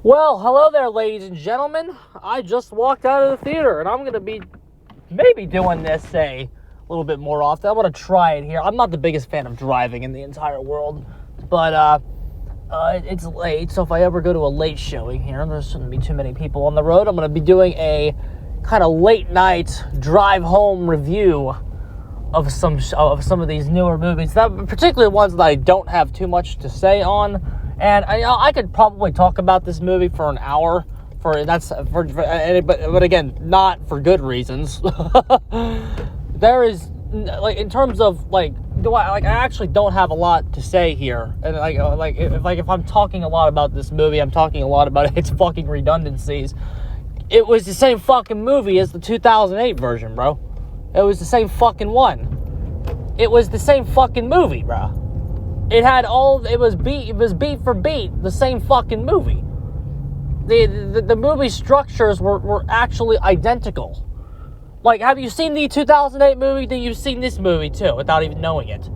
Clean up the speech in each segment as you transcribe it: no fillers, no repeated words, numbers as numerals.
Well, hello there, ladies and gentlemen. I just walked out of the theater, and I'm going to be maybe doing this a little bit more often. I want to try it here. I'm not the biggest fan of driving in the entire world, but it's late, so if I ever go to a late showing here, there shouldn't be too many people on the road. I'm going to be doing a kind of late night drive home review of some of these newer movies, particularly ones that I don't have too much to say on. And I could probably talk about this movie for an hour, but again, not for good reasons. There is, like, in terms of, like, I actually don't have a lot to say here. And if I'm talking a lot about this movie, I'm talking a lot about its fucking redundancies. It was the same fucking movie as the 2008 version, bro. It was the same fucking one. It was the same fucking movie, bro. It was beat for beat the same fucking movie. The movie structures were actually identical. Like, have you seen the 2008 movie? Then you've seen this movie too, without even knowing it.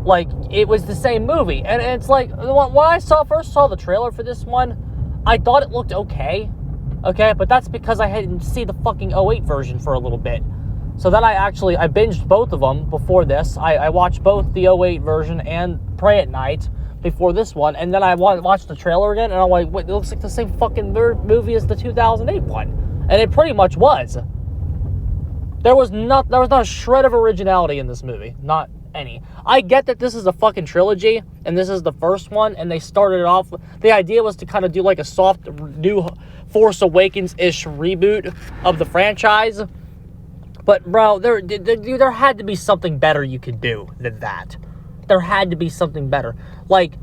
Like, it was the same movie, and it's like, when I first saw the trailer for this one, I thought it looked okay, but that's because I hadn't seen the fucking 08 version for a little bit. So then I binged both of them before this. I watched both the 08 version and Pray at Night before this one, and then I watched the trailer again, and I'm like, wait, it looks like the same fucking movie as the 2008 one. And it pretty much was. There was not a shred of originality in this movie. Not any. I get that this is a fucking trilogy, and this is the first one, and they started it off, the idea was to kind of do like a soft, new Force Awakens-ish reboot of the franchise. But, bro, there had to be something better you could do than that. There had to be something better. Like,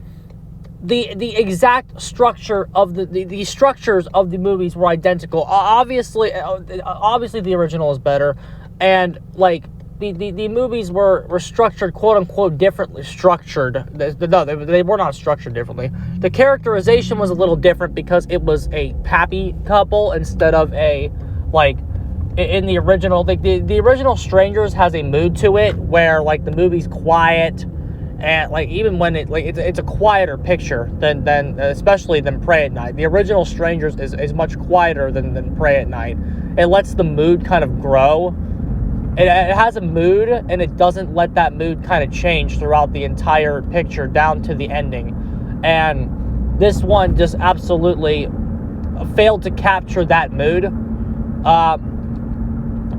the exact structure of the structures of the movies were identical. Obviously, the original is better. And, like, the movies were structured, quote-unquote, differently structured. No, they were not structured differently. The characterization was a little different because it was a happy couple instead of a, like, in the original, like the original Strangers has a mood to it where, like, the movie's quiet, and, like, even when it's a quieter picture than especially than Pray at Night. The original Strangers is much quieter than Pray at Night. It lets the mood kind of grow. It has a mood, and it doesn't let that mood kind of change throughout the entire picture down to the ending. And this one just absolutely failed to capture that mood.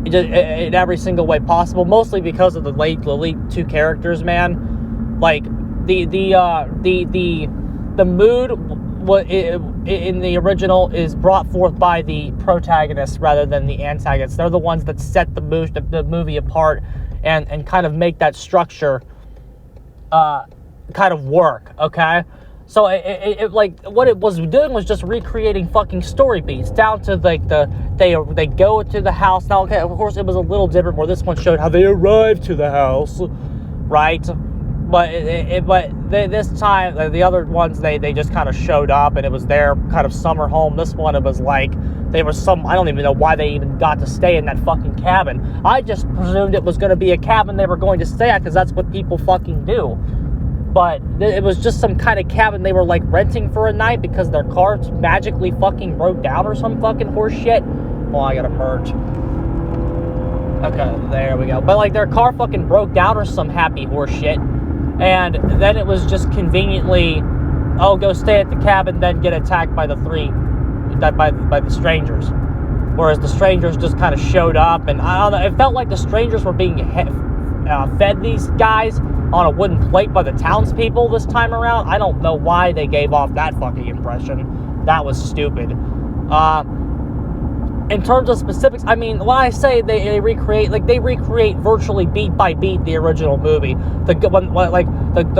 In every single way possible, mostly because of the lead two characters, man. Like, the mood in the original is brought forth by the protagonist rather than the antagonist. They're the ones that set the movie apart and kind of make that structure kind of work, okay? So it like, what it was doing was just recreating fucking story beats down to, like, they go to the house. Now, okay, of course it was a little different where this one showed how they arrived to the house, right? But this time, the other ones, they just kind of showed up and it was their kind of summer home. This one, it was like I don't even know why they even got to stay in that fucking cabin. I just presumed it was going to be a cabin they were going to stay at because that's what people fucking do. But it was just some kind of cabin they were, like, renting for a night because their car magically fucking broke down or some fucking horse shit. Oh, I gotta merge. Okay, there we go. But, like, their car fucking broke down or some happy horse shit. And then it was just conveniently, go stay at the cabin, then get attacked by by the strangers. Whereas the strangers just kind of showed up, and I don't know, it felt like the strangers were being fed these guys on a wooden plate by the townspeople this time around. I don't know why they gave off that fucking impression. That was stupid. In terms of specifics, I mean, when I say they recreate virtually beat by beat the original movie. The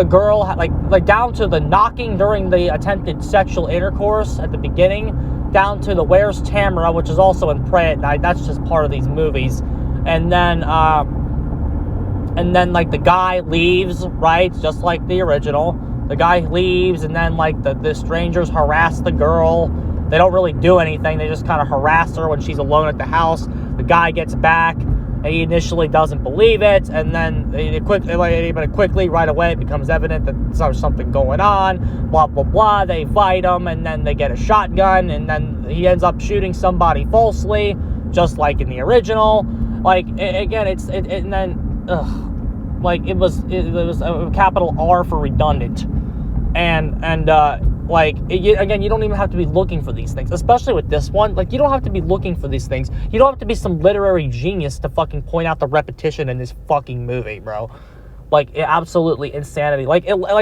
girl, like down to the knocking during the attempted sexual intercourse at the beginning, down to the Where's Tamara, which is also in Pray at Night. That's just part of these movies. And then like, the guy leaves, right? Just like the original. The guy leaves, and then, like, the strangers harass the girl. They don't really do anything. They just kind of harass her when she's alone at the house. The guy gets back, and he initially doesn't believe it, and then quickly right away it becomes evident that there's something going on, blah blah blah. They fight him, and then they get a shotgun, and then he ends up shooting somebody falsely, just like in the original. Like, again, it was a capital R for redundant, again, you don't even have to be looking for these things, especially with this one. Like, you don't have to be looking for these things. You don't have to be some literary genius to fucking point out the repetition in this fucking movie, bro. Like, absolutely insanity.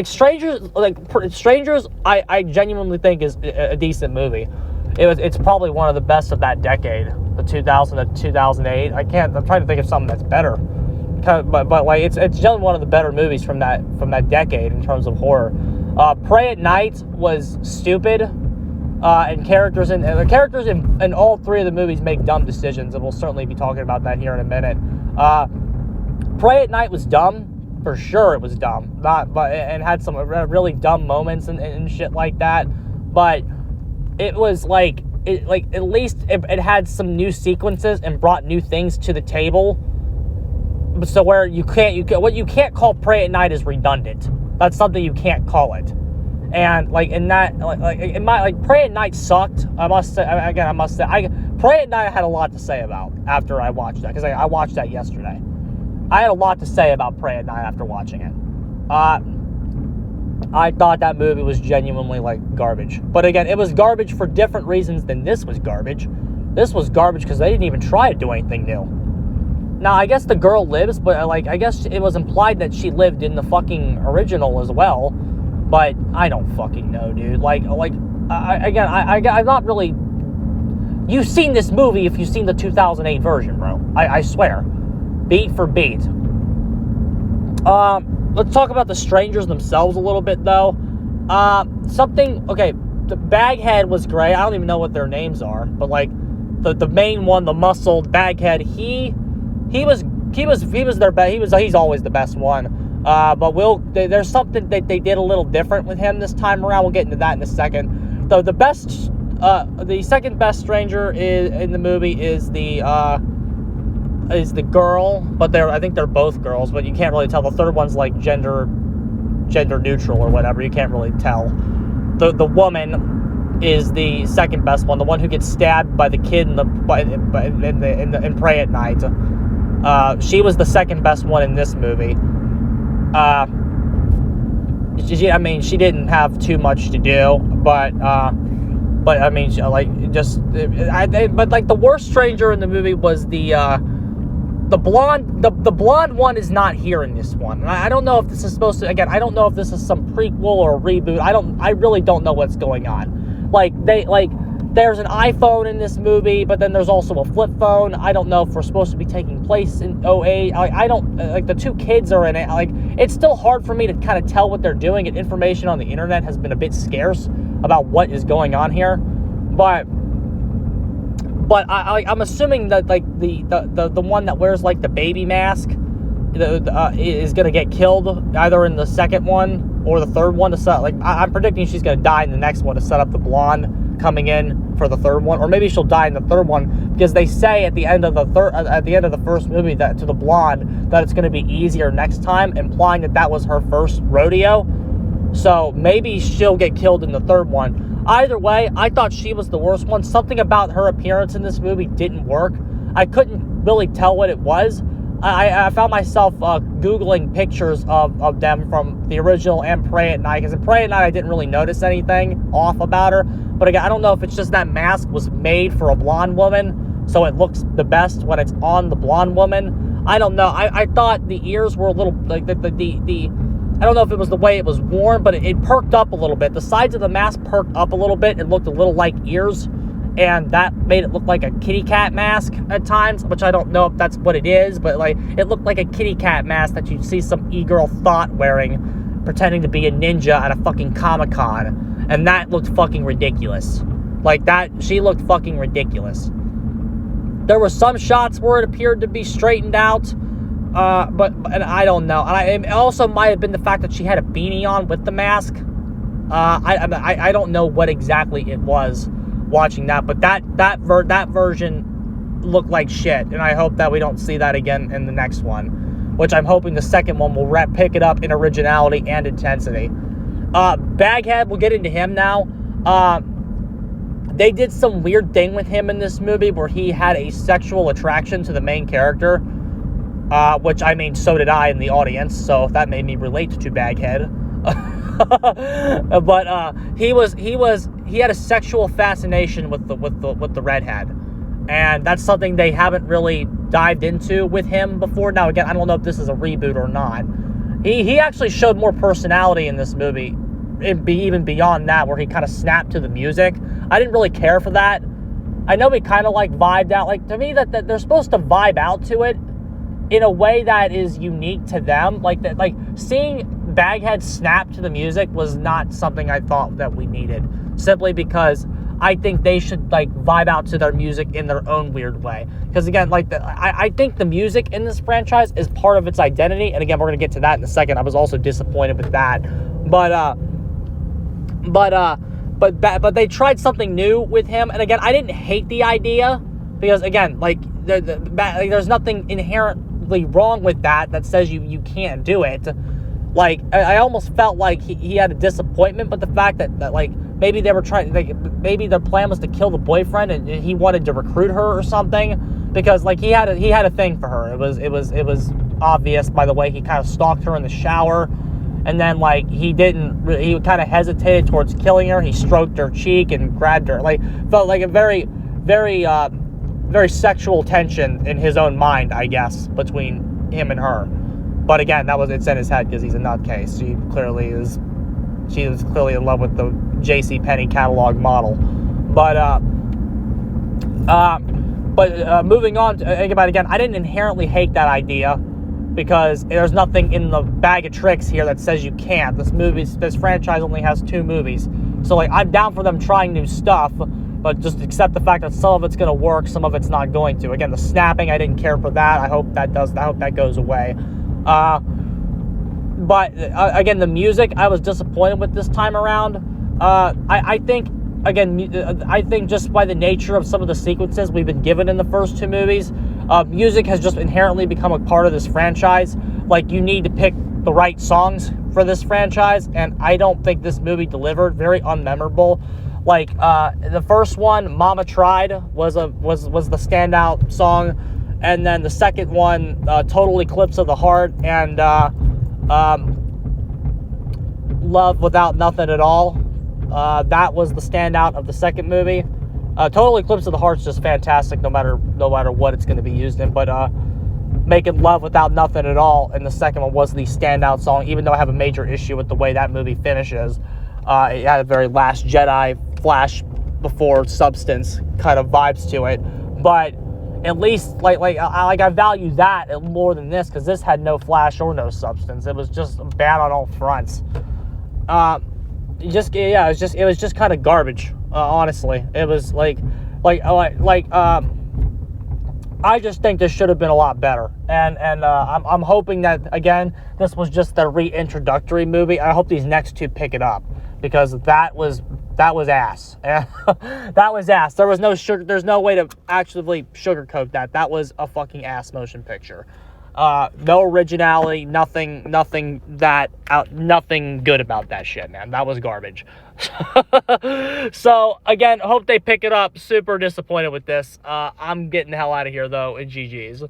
Strangers, I genuinely think is a decent movie. It's probably one of the best of that decade, the 2000 to 2008. I'm trying to think of something that's better. But it's generally one of the better movies from that decade in terms of horror. Prey at Night was stupid, and characters in all three of the movies make dumb decisions, and we'll certainly be talking about that here in a minute. Prey at Night was dumb, for sure. It was dumb, and had some really dumb moments and shit like that. But it was at least it had some new sequences and brought new things to the table. So where what you can't call Prey at Night is redundant. That's something you can't call it. And Prey at Night sucked. I must say, Prey at Night I had a lot to say about after I watched that, because I watched that yesterday. I had a lot to say about Prey at Night after watching it. I thought that movie was genuinely garbage. But again, it was garbage for different reasons than this was garbage. This was garbage because they didn't even try to do anything new. Now, I guess the girl lives, but I guess it was implied that she lived in the fucking original as well. But I don't fucking know, dude. I'm not really. You've seen this movie if you've seen the 2008 version, bro. I swear, beat for beat. Let's talk about the strangers themselves a little bit, though. The Baghead was great. I don't even know what their names are, but the main one, the muscled Baghead, he's always the best one. But there's something that they did a little different with him this time around. We'll get into that in a second. The second best stranger in the movie is the girl, but I think they're both girls, but you can't really tell. The third one's gender neutral or whatever. You can't really tell. The woman is the second best one, the one who gets stabbed by the kid in Prey at Night. She was the second best one in this movie. She didn't have too much to do, but the worst stranger in the movie was the blonde. The blonde one is not here in this one. I don't know if this is supposed to. Again, I don't know if this is some prequel or a reboot. I really don't know what's going on. There's an iPhone in this movie, but then there's also a flip phone. I don't know if we're supposed to be taking place in 08. The two kids are in it. It's still hard for me to kind of tell what they're doing, and information on the internet has been a bit scarce about what is going on here. But I'm assuming that the one that wears the baby mask is gonna get killed either in the second one or the third one to set. I'm predicting she's gonna die in the next one to set up the blonde coming in for the third one, or maybe she'll die in the third one because they say at the end of the first movie that to the blonde that it's going to be easier next time, implying that was her first rodeo. So maybe she'll get killed in the third one. Either way, I thought she was the worst one. Something about her appearance in this movie didn't work. I couldn't really tell what it was. I found myself Googling pictures of them from the original and Prey at Night, because in Prey at Night I didn't really notice anything off about her. But again, I don't know if it's just that mask was made for a blonde woman, so it looks the best when it's on the blonde woman. I don't know. I thought the ears were a little I don't know if it was the way it was worn, but it perked up a little bit. The sides of the mask perked up a little bit. It looked a little like ears, and that made it look like a kitty cat mask at times, which I don't know if that's what it is, but it looked like a kitty cat mask that you'd see some e-girl thought wearing, pretending to be a ninja at a fucking Comic-Con. And that looked fucking ridiculous. She looked fucking ridiculous. There were some shots where it appeared to be straightened out, but I don't know. And it also might have been the fact that she had a beanie on with the mask. I don't know what exactly it was watching that, but that version look like shit, and I hope that we don't see that again in the next one, which I'm hoping the second one will pick it up in originality and intensity. Baghead, we'll get into him now. They did some weird thing with him in this movie where he had a sexual attraction to the main character, which, I mean, so did I in the audience, so that made me relate to Baghead. But he had a sexual fascination with the redhead, and that's something they haven't really dived into with him before. Now, again, I don't know if this is a reboot or not. He actually showed more personality in this movie, even beyond that, where he kind of snapped to the music. I didn't really care for that. I know he kind of like vibed out. Like, to me, that they're supposed to vibe out to it in a way that is unique to them. Like that, like seeing Baghead snap to the music was not something I thought that we needed. Simply because I think they should like vibe out to their music in their own weird way. Because again, like I think the music in this franchise is part of its identity. And again, we're gonna get to that in a second. I was also disappointed with that, but they tried something new with him. And again, I didn't hate the idea because again, like there's nothing inherently wrong with that says you can't do it. Like I almost felt like he had a disappointment, but the fact that like maybe they were trying, like maybe their plan was to kill the boyfriend and he wanted to recruit her or something, because like he had a thing for her. It was obvious by the way he kind of stalked her in the shower, and then like he kind of hesitated towards killing her. He stroked her cheek and grabbed her, like felt like a very sexual tension in his own mind, I guess, between him and her. But again, it's in his head because he's a nutcase. She was clearly in love with the JCPenney catalog model. But moving on to, again, I didn't inherently hate that idea because there's nothing in the bag of tricks here that says you can't. This franchise only has 2 movies. So like I'm down for them trying new stuff, but just accept the fact that some of it's going to work, some of it's not going to. Again, the snapping, I didn't care for that. I hope that goes away. But again, the music I was disappointed with this time around. I think just by the nature of some of the sequences we've been given in the first 2 movies, music has just inherently become a part of this franchise. Like, you need to pick the right songs for this franchise, and I don't think this movie delivered. Very unmemorable. Like the first one, "Mama Tried," was the standout song. And then the second one, "Total Eclipse of the Heart," and "Love Without Nothing at All." That was the standout of the second movie. "Total Eclipse of the Heart" is just fantastic, no matter what it's going to be used in. But making "Love Without Nothing at All" in the second one was the standout song, even though I have a major issue with the way that movie finishes. It had a very Last Jedi, Flash before Substance kind of vibes to it, but at least I value that more than this, because this had no Flash or no Substance. It was just bad on all fronts. It was just kind of garbage. Honestly, it was I just think this should have been a lot better, and I'm hoping that again this was just the reintroductory movie. I hope these next 2 pick it up, because that was ass. That was ass. There's no way to actually sugarcoat that. That was a fucking ass motion picture. No originality, nothing good about that shit, man. That was garbage. So again, hope they pick it up. Super disappointed with this. I'm getting the hell out of here though, and GG's.